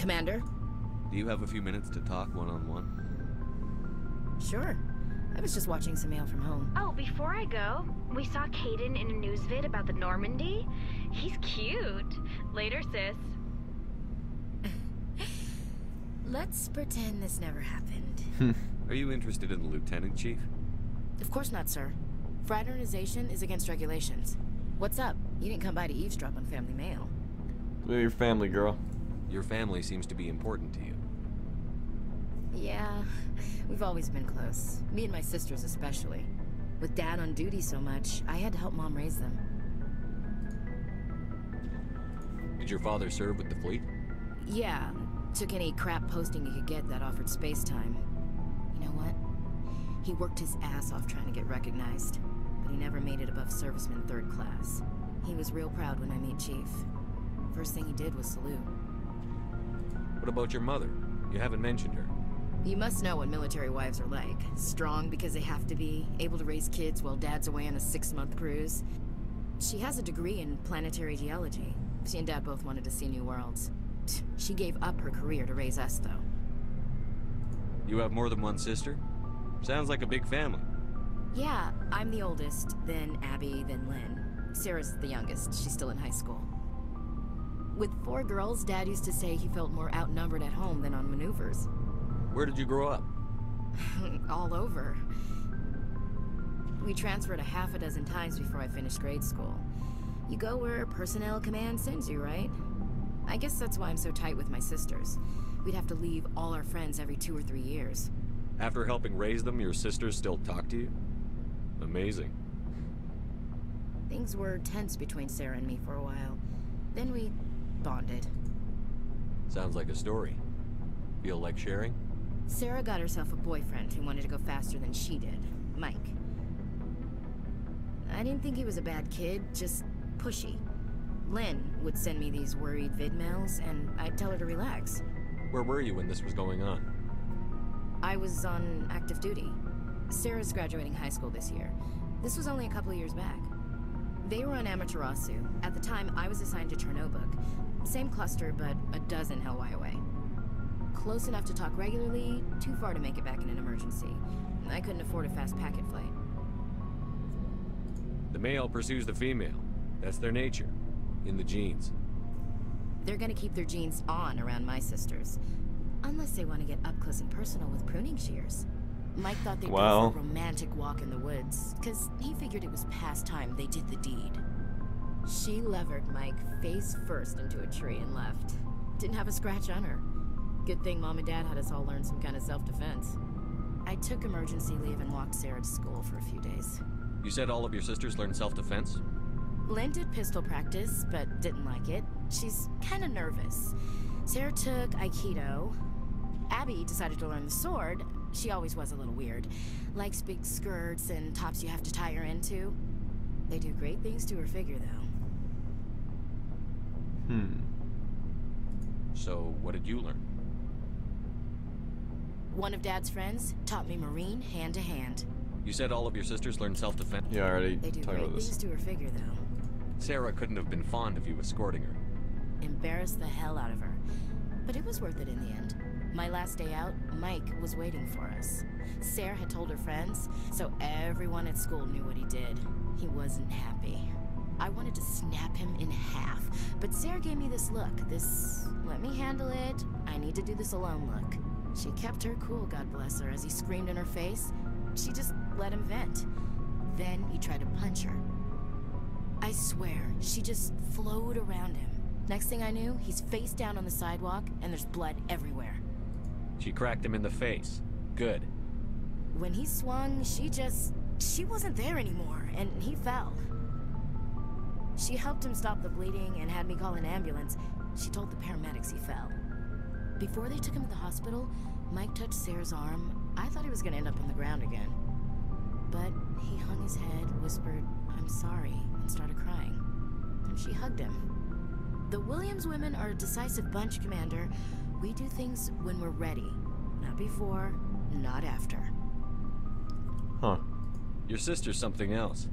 Commander? Do you have a few minutes to talk one-on-one? Sure. I was just watching some mail from home. Oh, before I go, we saw Caden in a news vid about the Normandy. He's cute. Later, sis. Let's pretend this never happened. Are you interested in the Lieutenant Chief? Of course not, sir. Fraternization is against regulations. What's up? You didn't come by to eavesdrop on family mail. We're your family, girl. Your family seems to be important to you. Yeah, we've always been close. Me and my sisters especially. With Dad on duty so much, I had to help Mom raise them. Did your father serve with the fleet? Yeah, took any crap posting he could get that offered space time. You know what? He worked his ass off trying to get recognized, but he never made it above serviceman 3rd class. He was real proud when I met Chief. First thing he did was salute. What about your mother? You haven't mentioned her. You must know what military wives are like. Strong because they have to be, able to raise kids while Dad's away on a 6-month cruise. She has a degree in planetary geology. She and Dad both wanted to see new worlds. She gave up her career to raise us, though. You have more than one sister? Sounds like a big family. Yeah, I'm the oldest, then Abby, then Lynn. Sarah's the youngest. She's still in high school. With 4 girls, Dad used to say he felt more outnumbered at home than on maneuvers. Where did you grow up? All over. We transferred a half a dozen times before I finished grade school. You go where personnel command sends you, right? I guess that's why I'm so tight with my sisters. We'd have to leave all our friends every 2 or 3 years. After helping raise them, your sisters still talk to you? Amazing. Things were tense between Sarah and me for a while. Then we bonded. Sounds like a story. Feel like sharing? Sarah got herself a boyfriend who wanted to go faster than she did, Mike. I didn't think he was a bad kid, just pushy. Lynn would send me these worried vid mails, and I'd tell her to relax. Where were you when this was going on? I was on active duty. Sarah's graduating high school this year. This was only a couple of years back. They were on Amaterasu. At the time, I was assigned to Chernobog. Same cluster, but a dozen Hellwire away. Close enough to talk regularly, too far to make it back in an emergency. I couldn't afford a fast packet flight. The male pursues the female. That's their nature. In the genes. They're gonna keep their genes on around my sisters. Unless they want to get up close and personal with pruning shears. Mike thought they'd go for a romantic walk in the woods, because he figured it was past time they did the deed. She levered Mike face first into a tree and left. Didn't have a scratch on her. Good thing Mom and Dad had us all learn some kind of self-defense. I took emergency leave and walked Sarah to school for a few days. You said all of your sisters learned self-defense? Lynn did pistol practice, but didn't like it. She's kind of nervous. Sarah took Aikido. Abby decided to learn the sword. She always was a little weird. Likes big skirts and tops you have to tie her into. They do great things to her figure, though. So, what did you learn? One of Dad's friends taught me Marine hand to hand. You said all of your sisters learned self-defense? Yeah, I already They do talked great about this. things to her figure, though. Sarah couldn't have been fond of you escorting her. Embarrassed the hell out of her. But it was worth it in the end. My last day out, Mike was waiting for us. Sarah had told her friends, so everyone at school knew what he did. He wasn't happy. I wanted to snap him in half, but Sarah gave me this look, this let me handle it, I need to do this alone look. She kept her cool, God bless her, as he screamed in her face. She just let him vent. Then he tried to punch her. I swear, she just flowed around him. Next thing I knew, he's face down on the sidewalk, and there's blood everywhere. She cracked him in the face. Good. When he swung, she wasn't there anymore, and he fell. She helped him stop the bleeding and had me call an ambulance. She told the paramedics he fell. Before they took him to the hospital, Mike touched Sarah's arm. I thought he was gonna end up on the ground again. But he hung his head, whispered, "I'm sorry," and started crying. And she hugged him. The Williams women are a decisive bunch, Commander. We do things when we're ready. Not before, not after. Huh. Your sister's something else.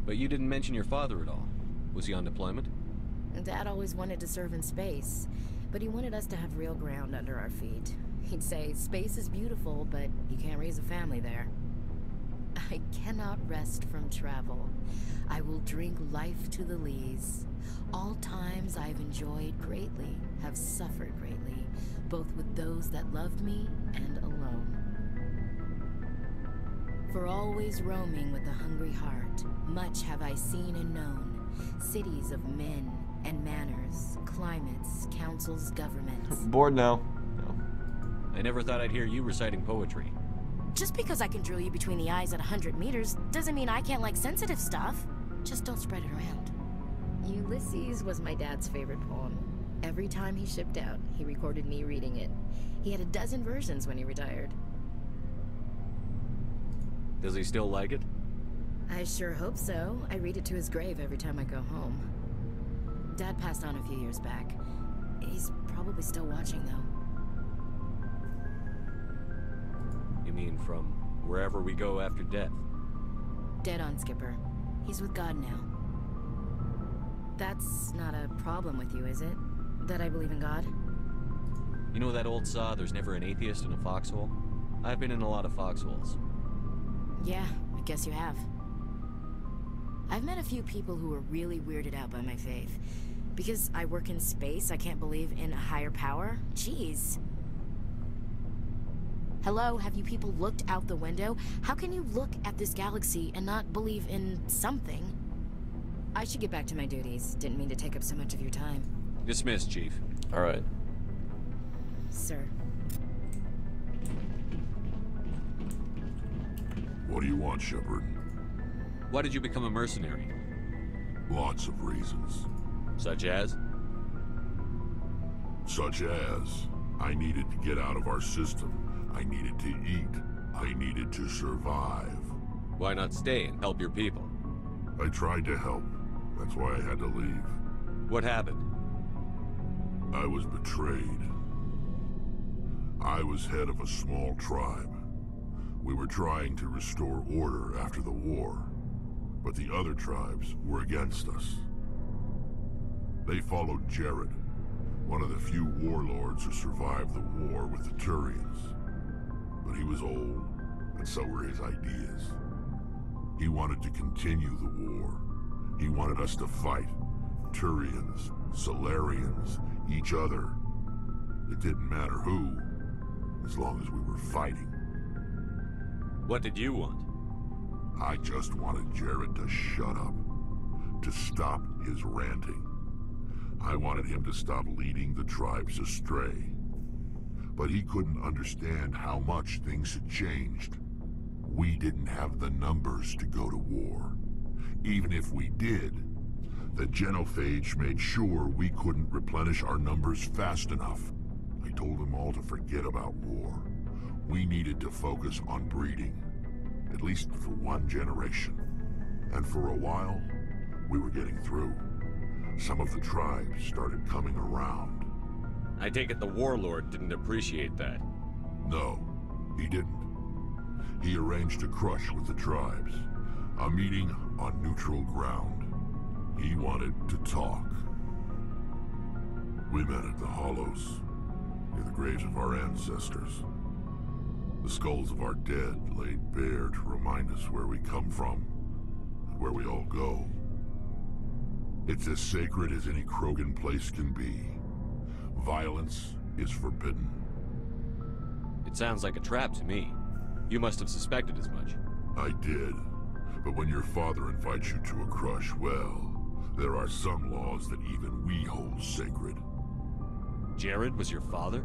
But you didn't mention your father at all. Was he on deployment? Dad always wanted to serve in space. But he wanted us to have real ground under our feet. He'd say, space is beautiful, but you can't raise a family there. I cannot rest from travel. I will drink life to the lees. All times I've enjoyed greatly, have suffered greatly, both with those that loved me and alone. For always roaming with a hungry heart, much have I seen and known, cities of men and manners, climates, councils, governments. Bored now. No. I never thought I'd hear you reciting poetry. Just because I can drill you between the eyes at 100 meters doesn't mean I can't like sensitive stuff. Just don't spread it around. Ulysses was my dad's favorite poem. Every time he shipped out, he recorded me reading it. He had a dozen versions when he retired. Does he still like it? I sure hope so. I read it to his grave every time I go home. Dad passed on a few years back. He's probably still watching, though. You mean from wherever we go after death? Dead on, Skipper. He's with God now. That's not a problem with you, is it? That I believe in God? You know that old saw, there's never an atheist in a foxhole? I've been in a lot of foxholes. Yeah, I guess you have. I've met a few people who were really weirded out by my faith. Because I work in space, I can't believe in a higher power? Jeez. Hello, have you people looked out the window? How can you look at this galaxy and not believe in something? I should get back to my duties. Didn't mean to take up so much of your time. Dismissed, Chief. Alright. Sir. What do you want, Shepard? Why did you become a mercenary? Lots of reasons. Such as? Such as, I needed to get out of our system. I needed to eat. I needed to survive. Why not stay and help your people? I tried to help. That's why I had to leave. What happened? I was betrayed. I was head of a small tribe. We were trying to restore order after the war, but the other tribes were against us. They followed Jared, one of the few warlords who survived the war with the Turians. But he was old, and so were his ideas. He wanted to continue the war. He wanted us to fight. Turians, Salarians, each other. It didn't matter who, as long as we were fighting. What did you want? I just wanted Jared to shut up, to stop his ranting. I wanted him to stop leading the tribes astray. But he couldn't understand how much things had changed. We didn't have the numbers to go to war. Even if we did, the genophage made sure we couldn't replenish our numbers fast enough. I told them all to forget about war. We needed to focus on breeding, at least for one generation. And for a while, we were getting through. Some of the tribes started coming around. I take it the warlord didn't appreciate that. No, he didn't. He arranged a crush with the tribes, a meeting on neutral ground. He wanted to talk. We met at the Hollows, near the graves of our ancestors. The skulls of our dead laid bare to remind us where we come from, and where we all go. It's as sacred as any Krogan place can be. Violence is forbidden. It sounds like a trap to me. You must have suspected as much. I did. But when your father invites you to a crush, well, there are some laws that even we hold sacred. Jared was your father?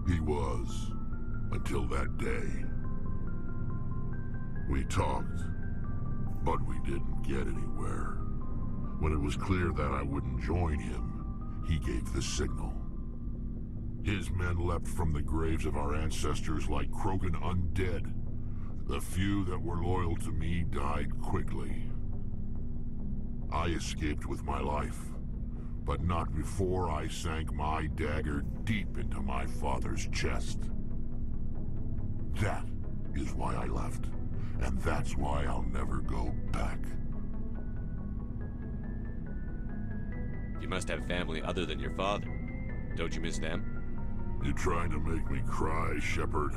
He was. Until that day. We talked, but we didn't get anywhere. When it was clear that I wouldn't join him, he gave the signal. His men leapt from the graves of our ancestors like Krogan undead. The few that were loyal to me died quickly. I escaped with my life, but not before I sank my dagger deep into my father's chest. That is why I left, and that's why I'll never go back. You must have family other than your father. Don't you miss them? You trying to make me cry, Shepard?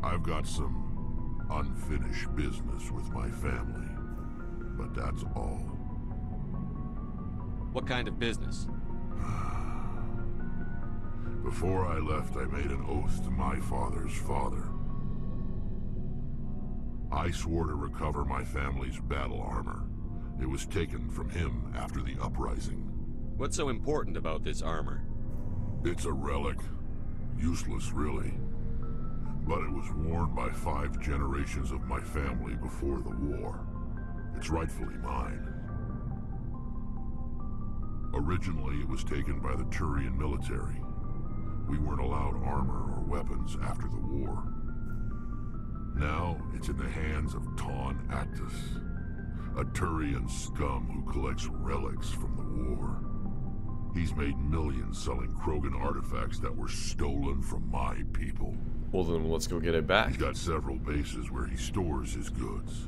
I've got some unfinished business with my family, but that's all. What kind of business? Before I left, I made an oath to my father's father. I swore to recover my family's battle armor. It was taken from him after the uprising. What's so important about this armor? It's a relic. Useless, really. But it was worn by 5 generations of my family before the war. It's rightfully mine. Originally, it was taken by the Turian military. We weren't allowed armor or weapons after the war. Now, it's in the hands of Ton Actus, a Turian scum who collects relics from the war. He's made millions selling Krogan artifacts that were stolen from my people. Well then, let's go get it back. He's got several bases where he stores his goods.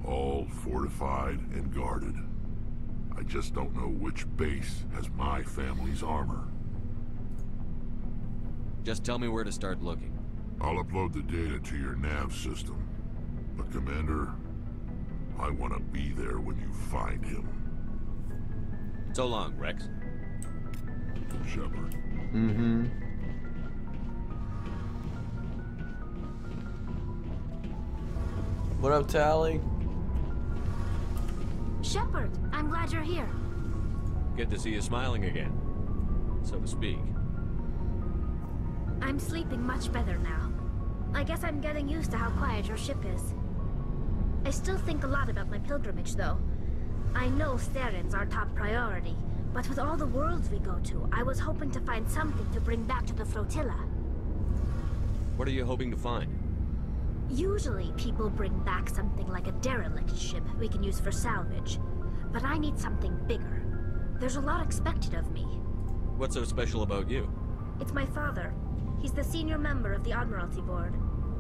All fortified and guarded. I just don't know which base has my family's armor. Just tell me where to start looking. I'll upload the data to your nav system. But Commander, I want to be there when you find him. So long, Rex. Shepard. Mm-hmm. What up, Tally? Shepard, I'm glad you're here. Good to see you smiling again, so to speak. I'm sleeping much better now. I guess I'm getting used to how quiet your ship is. I still think a lot about my pilgrimage, though. I know Saren's our top priority, but with all the worlds we go to, I was hoping to find something to bring back to the flotilla. What are you hoping to find? Usually, people bring back something like a derelict ship we can use for salvage. But I need something bigger. There's a lot expected of me. What's so special about you? It's my father. He's the senior member of the Admiralty Board.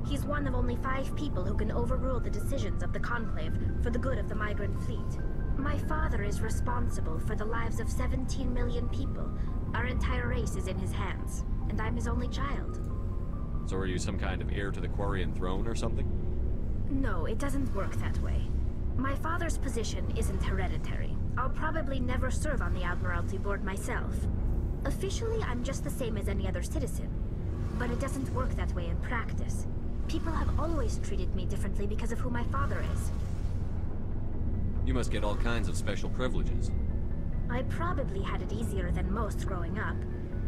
He's one of only 5 people who can overrule the decisions of the Conclave for the good of the migrant fleet. My father is responsible for the lives of 17 million people. Our entire race is in his hands, and I'm his only child. So are you some kind of heir to the Quarian throne or something? No, it doesn't work that way. My father's position isn't hereditary. I'll probably never serve on the Admiralty Board myself. Officially, I'm just the same as any other citizen. But it doesn't work that way in practice. People have always treated me differently because of who my father is. You must get all kinds of special privileges. I probably had it easier than most growing up,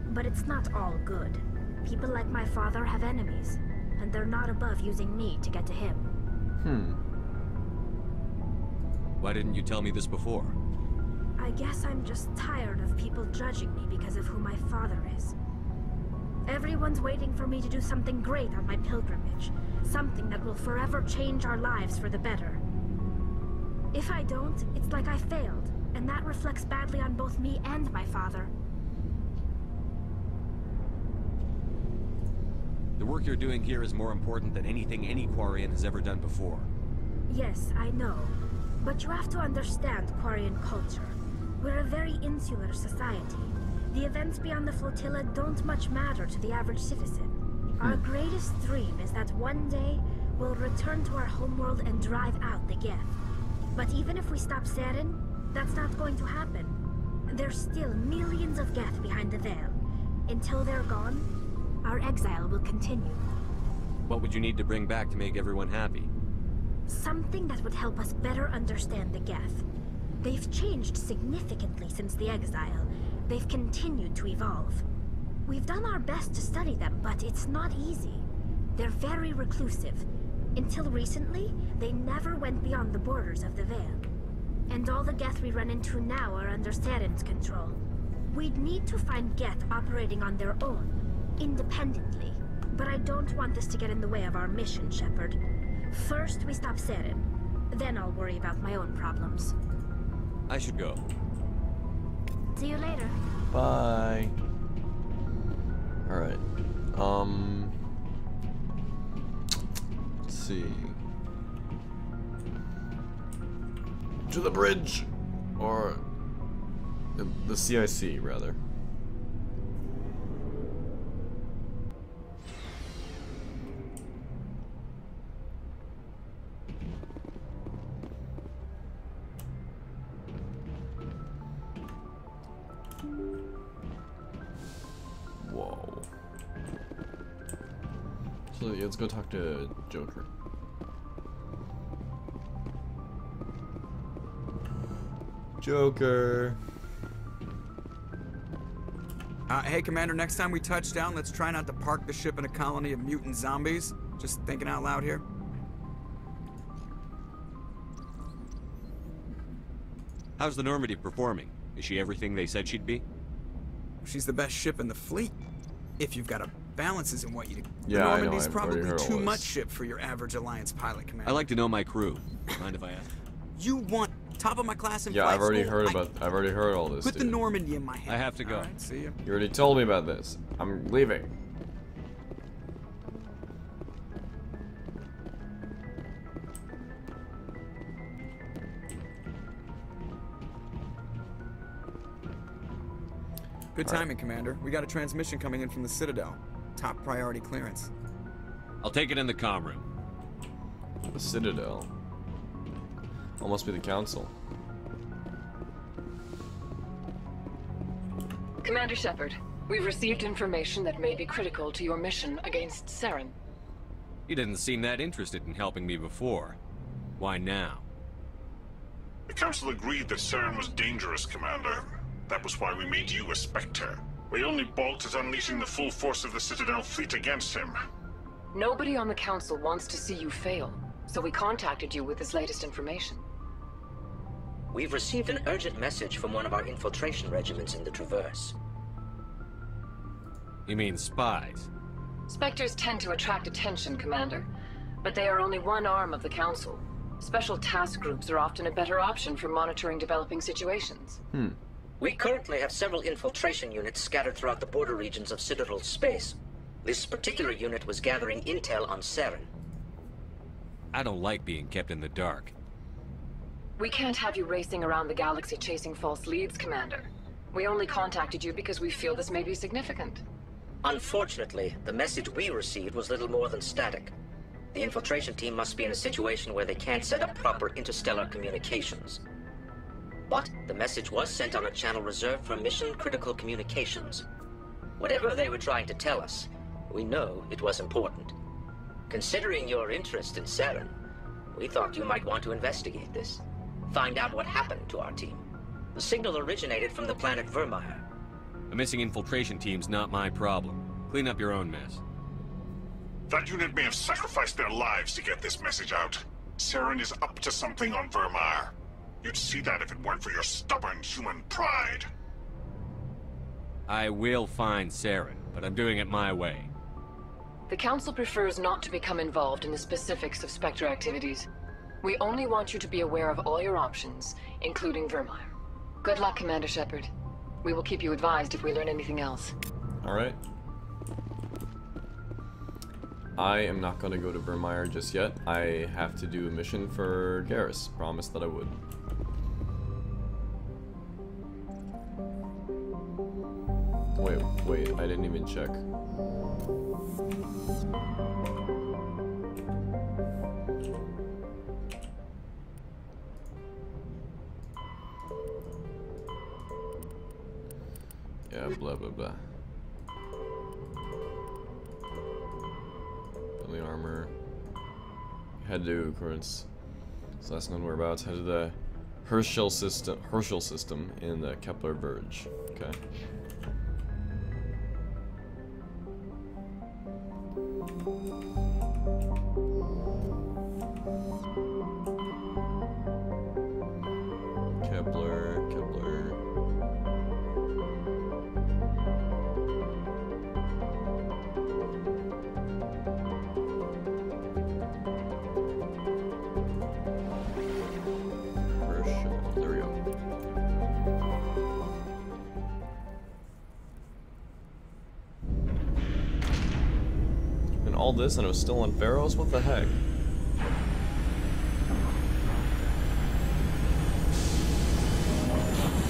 but it's not all good. People like my father have enemies, and they're not above using me to get to him. Why didn't you tell me this before? I guess I'm just tired of people judging me because of who my father is. Everyone's waiting for me to do something great on my pilgrimage, something that will forever change our lives for the better. If I don't, it's like I failed, and that reflects badly on both me and my father. The work you're doing here is more important than anything any Quarian has ever done before. Yes, I know. But you have to understand Quarian culture. We're a very insular society. The events beyond the flotilla don't much matter to the average citizen. Our greatest dream is that one day we'll return to our homeworld and drive out the Geth. But even if we stop Saren, that's not going to happen. There's still millions of Geth behind the veil. Until they're gone, our exile will continue. What would you need to bring back to make everyone happy? Something that would help us better understand the Geth. They've changed significantly since the exile. They've continued to evolve. We've done our best to study them, but it's not easy. They're very reclusive. Until recently, they never went beyond the borders of the Veil. And all the Geth we run into now are under Saren's control. We'd need to find Geth operating on their own, independently. But I don't want this to get in the way of our mission, Shepard. First, we stop Saren. Then I'll worry about my own problems. I should go. See you later. Bye. Alright. Let's see. To the bridge! Or the CIC rather. Whoa. So yeah, let's go talk to Joker. Joker. Hey, Commander, next time we touch down, let's try not to park the ship in a colony of mutant zombies. Just thinking out loud here. How's the Normandy performing? Is she everything they said she'd be? She's the best ship in the fleet. If you've got a balances in what you do. Yeah, the I know, Normandy's I've already probably heard all too this. much ship for your average Alliance pilot, Commander. I like to know my crew. Mind if I ask? You want top of my class in Yeah, flight I've already school? I've already heard all this. Put the dude. Normandy in my hand. I have to go. All right, see ya. You already told me about this. I'm leaving. Good All right. timing, Commander. We got a transmission coming in from the Citadel. Top priority clearance. I'll take it in the comm room. The Citadel. Well, must be the Council. Commander Shepard, we've received information that may be critical to your mission against Saren. You didn't seem that interested in helping me before. Why now? The Council agreed that Saren was dangerous, Commander. That was why we made you a Spectre. We only balked at unleashing the full force of the Citadel fleet against him. Nobody on the Council wants to see you fail, so we contacted you with this latest information. We've received an urgent message from one of our infiltration regiments in the Traverse. You mean spies? Spectres tend to attract attention, Commander, but they are only one arm of the Council. Special task groups are often a better option for monitoring developing situations. We currently have several infiltration units scattered throughout the border regions of Citadel space. This particular unit was gathering intel on Saren. I don't like being kept in the dark. We can't have you racing around the galaxy chasing false leads, Commander. We only contacted you because we feel this may be significant. Unfortunately, the message we received was little more than static. The infiltration team must be in a situation where they can't set up proper interstellar communications. But the message was sent on a channel reserved for mission-critical communications. Whatever they were trying to tell us, we know it was important. Considering your interest in Saren, we thought you might want to investigate this. Find out what happened to our team. The signal originated from the planet Vermeer. A missing infiltration team's not my problem. Clean up your own mess. That unit may have sacrificed their lives to get this message out. Saren is up to something on Vermeer. You'd see that if it weren't for your stubborn human pride. I will find Saren, but I'm doing it my way. The Council prefers not to become involved in the specifics of Spectre activities. We only want you to be aware of all your options, including Vermeer. Good luck, Commander Shepard. We will keep you advised if we learn anything else. Alright. I am not going to go to Vermeer just yet. I have to do a mission for Garrus. Promised that I would. Wait, I didn't even check. Yeah, blah blah blah. Building armor. Had to do occurrence. So that's known whereabouts. Head to the Herschel system in the Kepler Verge. Okay. Kepler. Herschel. There we go. And all this, and it was still on Pharaohs? What the heck?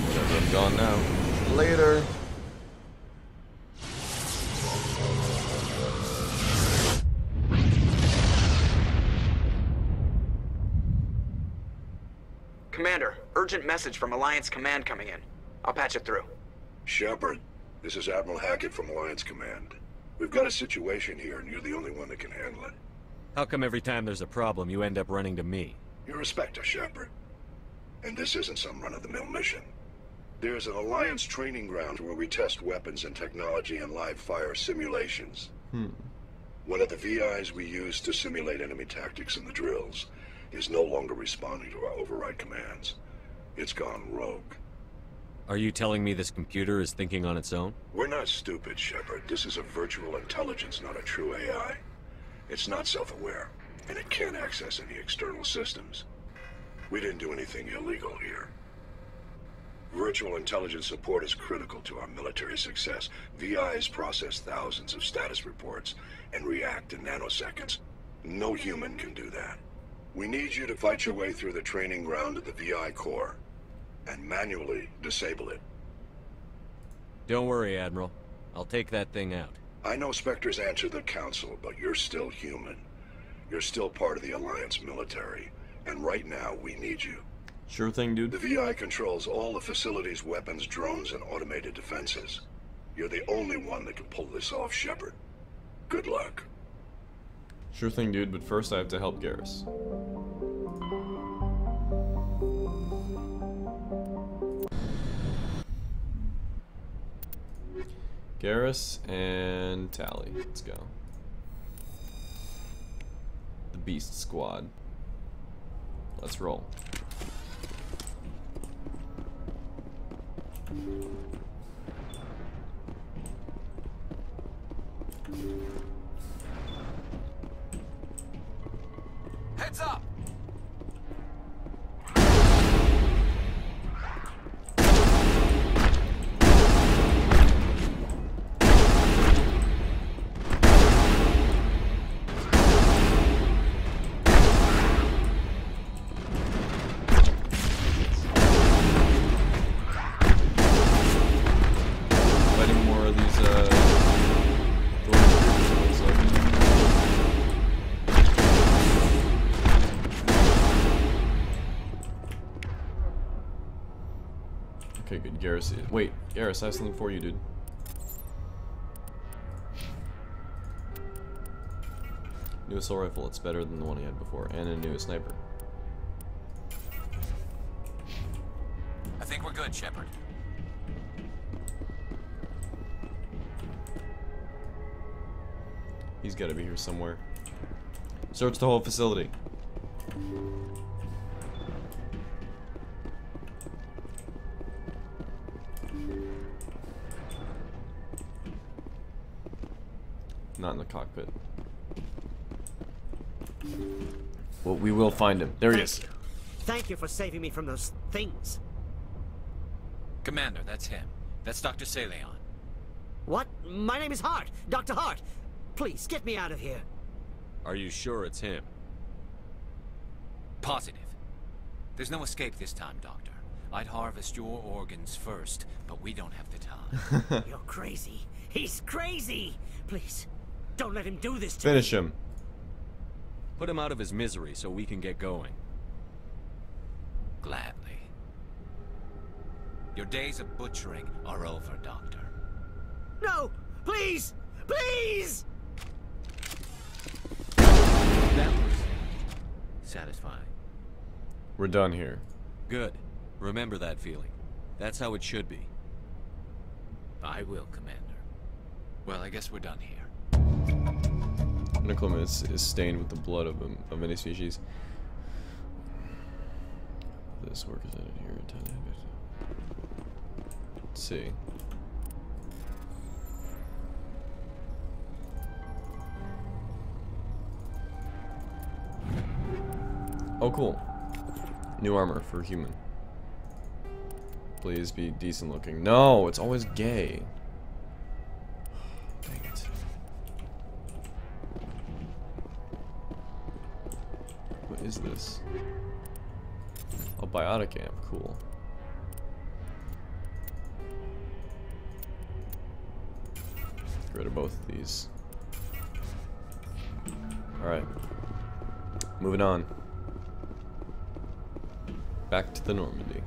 Whatever. gone now. Later. Commander, urgent message from Alliance Command coming in. I'll patch it through. Shepard, this is Admiral Hackett from Alliance Command. We've got a situation here, and you're the only one that can handle it. How come every time there's a problem, you end up running to me? You're a Spectre, Shepard. And this isn't some run-of-the-mill mission. There's an Alliance training ground where we test weapons and technology in live-fire simulations. One of the VIs we use to simulate enemy tactics in the drills is no longer responding to our override commands. It's gone rogue. Are you telling me this computer is thinking on its own? We're not stupid, Shepard. This is a virtual intelligence, not a true AI. It's not self-aware, and it can't access any external systems. We didn't do anything illegal here. Virtual intelligence support is critical to our military success. VIs process thousands of status reports and react in nanoseconds. No human can do that. We need you to fight your way through the training ground of the VI core and manually disable it. Don't worry, Admiral. I'll take that thing out. I know Spectres answer the Council, but you're still human. You're still part of the Alliance military, and right now we need you. Sure thing, dude. The VI controls all the facility's weapons, drones, and automated defenses. You're the only one that can pull this off, Shepard. Good luck. Sure thing, dude, but first I have to help Garrus. Garrus and Tally. Let's go. The Beast Squad. Let's roll. Heads up! Fighting more of these, okay, good. Garrus. Wait, Garrus, I have something for you, dude. New assault rifle. It's better than the one he had before, and a new sniper. I think we're good, Shepard. He's got to be here somewhere. Search the whole facility. Not in the cockpit. Well, we will find him. There he is. Thank you for saving me from those things. Commander, that's him. That's Dr. Saleon. What? My name is Hart. Dr. Hart. Please, get me out of here. Are you sure it's him? Positive. There's no escape this time, Doctor. I'd harvest your organs first, but we don't have the time. You're crazy. He's crazy. Please, don't let him do this to Finish me. him. Put him out of his misery so we can get going. Gladly. Your days of butchering are over, Doctor. No! Please! Please! That was satisfying. We're done here. Good. Remember that feeling. That's how it should be. I will, Commander. Well, I guess we're done here. Nickel is stained with the blood of any species. This work is added here. Let's see. Oh, cool. New armor for human. Please be decent looking. No, it's always gay. Dang it. What is this? Oh, biotic amp. Cool. Get rid of both of these. Alright. Moving on. Back to the Normandy.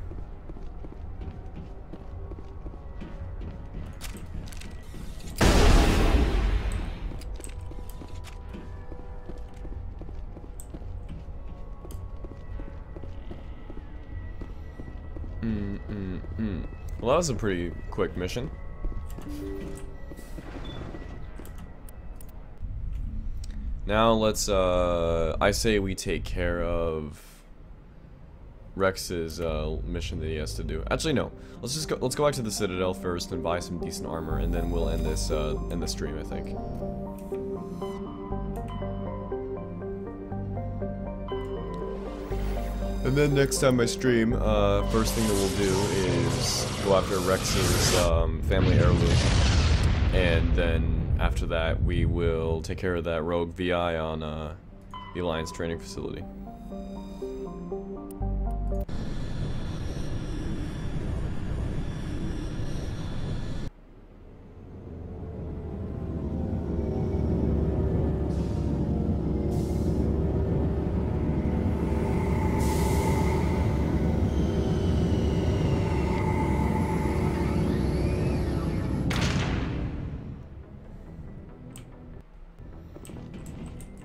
Well, that was a pretty quick mission. Now let's, I say we take care of Rex's mission that he has to do. Actually, no. Let's go back to the Citadel first and buy some decent armor, and then we'll end this stream, I think. And then next time I stream, first thing that we'll do is go after Rex's family heirloom, and then after that we will take care of that rogue VI on the Alliance training facility.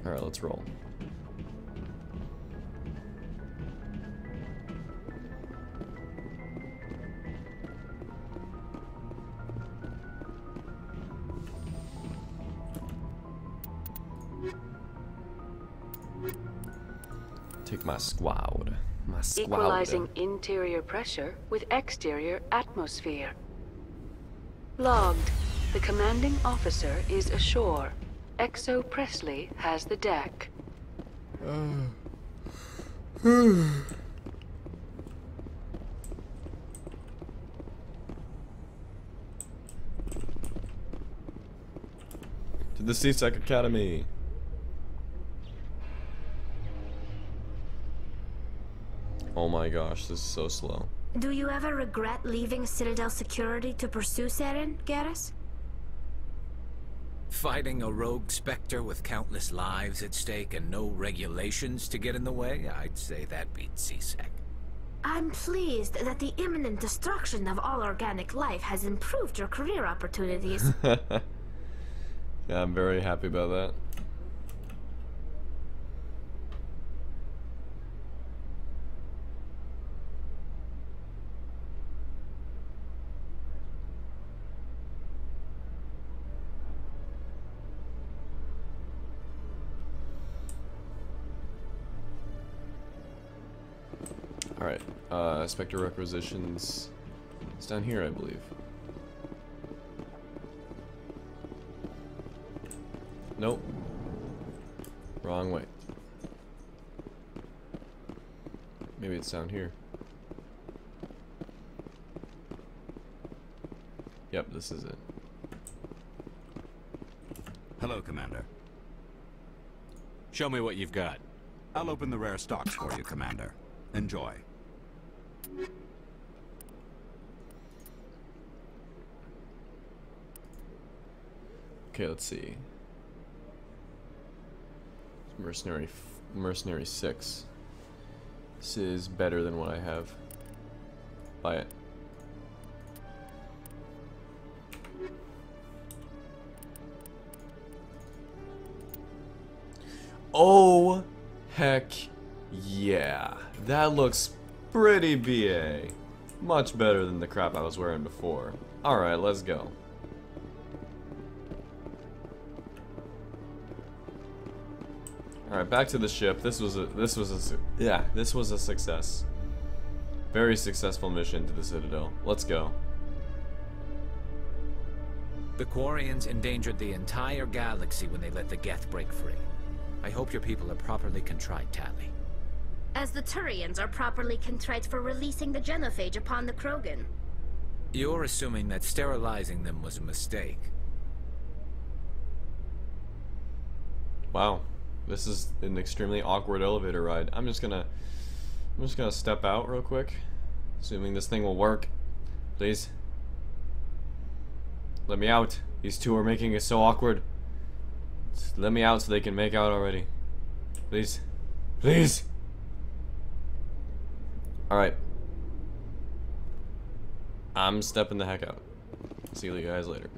Alright, let's roll. Take my squad. Equalizing interior pressure with exterior atmosphere. Logged. The commanding officer is ashore. Exo Presley has the deck. To the CSEC Academy. Oh my gosh, this is so slow. Do you ever regret leaving Citadel security to pursue Saren, Garrus? Fighting a rogue Spectre with countless lives at stake and no regulations to get in the way? I'd say that beats CSEC. I'm pleased that the imminent destruction of all organic life has improved your career opportunities. Yeah, I'm very happy about that. Alright, Spectre requisitions. It's down here, I believe. Nope. Wrong way. Maybe it's down here. Yep, this is it. Hello, Commander. Show me what you've got. I'll open the rare stocks for you, Commander. Enjoy. Okay, let's see. Mercenary 6. This is better than what I have. Buy it. Oh, heck yeah. That looks pretty BA. Much better than the crap I was wearing before. Alright, let's go. Alright, back to the ship. This was a success. Very successful mission to the Citadel. Let's go. The Quarians endangered the entire galaxy when they let the Geth break free. I hope your people are properly contrite, Tally. As the Turians are properly contrite for releasing the genophage upon the Krogan. You're assuming that sterilizing them was a mistake. Wow. This is an extremely awkward elevator ride. I'm just gonna step out real quick. Assuming this thing will work. Please. Let me out. These two are making it so awkward. Just let me out so they can make out already. Please. Please! Alright. I'm stepping the heck out. See you guys later.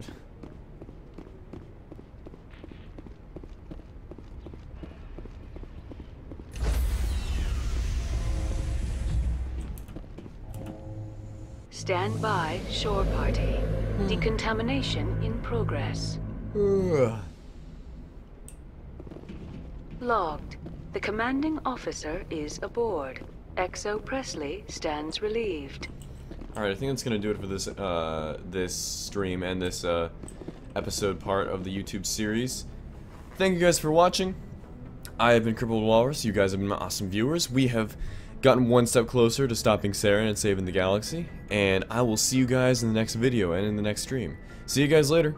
Stand by, shore party. Decontamination in progress. Logged. The commanding officer is aboard. XO Presley stands relieved. Alright, I think that's gonna do it for this this stream and this episode part of the YouTube series. Thank you guys for watching. I have been Crippled Walrus. You guys have been awesome viewers. We have gotten one step closer to stopping Saleon and saving the galaxy. And I will see you guys in the next video and in the next stream. See you guys later.